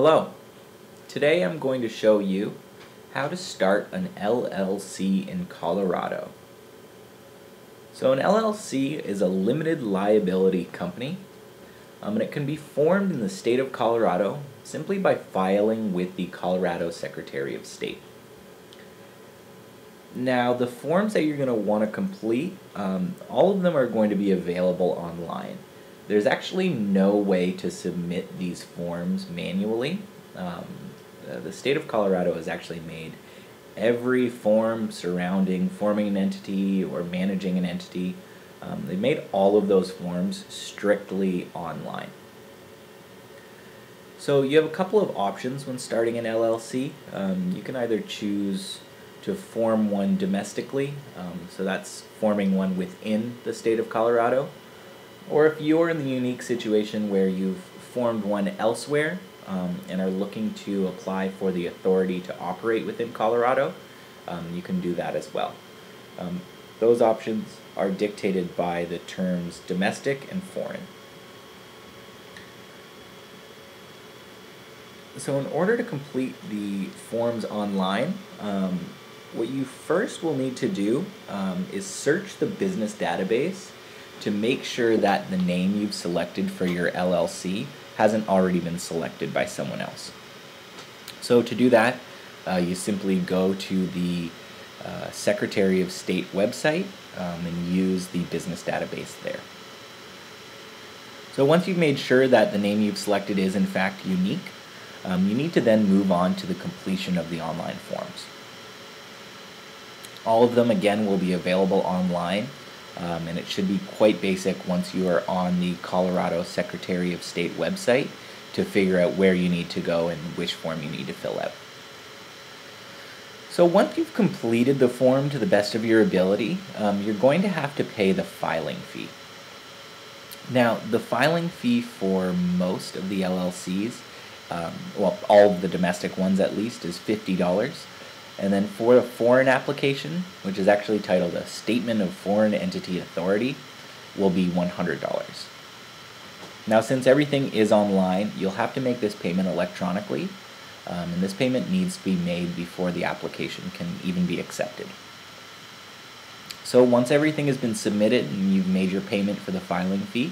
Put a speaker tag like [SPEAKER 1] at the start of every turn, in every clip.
[SPEAKER 1] Hello. Today I'm going to show you how to start an LLC in Colorado. So an LLC is a limited liability company, and it can be formed in the state of Colorado simply by filing with the Colorado Secretary of State. Now the forms that you're going to want to complete, all of them are going to be available online. There's actually no way to submit these forms manually. The state of Colorado has actually made every form surrounding forming an entity or managing an entity, they made all of those forms strictly online. So you have a couple of options when starting an LLC. You can either choose to form one domestically, so that's forming one within the state of Colorado. Or if you're in the unique situation where you've formed one elsewhere and are looking to apply for the authority to operate within Colorado, you can do that as well. Those options are dictated by the terms domestic and foreign. So in order to complete the forms online, what you first will need to do is search the business database to make sure that the name you've selected for your LLC hasn't already been selected by someone else. So to do that, you simply go to the Secretary of State website and use the business database there. So once you've made sure that the name you've selected is in fact unique, you need to then move on to the completion of the online forms. All of them again will be available online. And it should be quite basic once you are on the Colorado Secretary of State website to figure out where you need to go and which form you need to fill out. So once you've completed the form to the best of your ability, you're going to have to pay the filing fee. Now, the filing fee for most of the LLCs, well, all of the domestic ones at least, is $50. And then for a foreign application, which is actually titled a Statement of Foreign Entity Authority, will be $100. Now since everything is online, you'll have to make this payment electronically, and this payment needs to be made before the application can even be accepted. So once everything has been submitted and you've made your payment for the filing fee,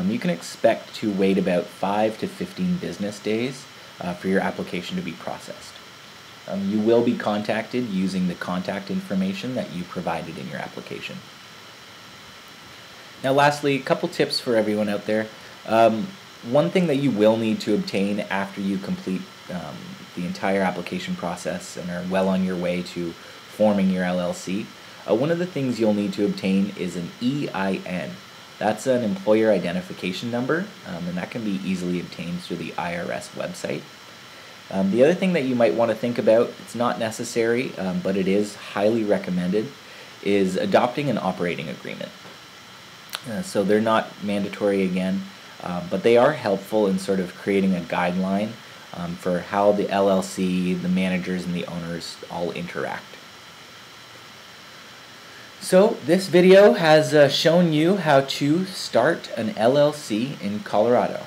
[SPEAKER 1] you can expect to wait about 5 to 15 business days for your application to be processed. You will be contacted using the contact information that you provided in your application. Now lastly, a couple tips for everyone out there. One thing that you will need to obtain after you complete the entire application process and are well on your way to forming your LLC, one of the things you'll need to obtain is an EIN. That's an employer identification number, and that can be easily obtained through the IRS website. The other thing that you might want to think about, it's not necessary, but it is highly recommended, is adopting an operating agreement. So they're not mandatory again, but they are helpful in sort of creating a guideline for how the LLC, the managers, and the owners all interact. So this video has shown you how to start an LLC in Colorado.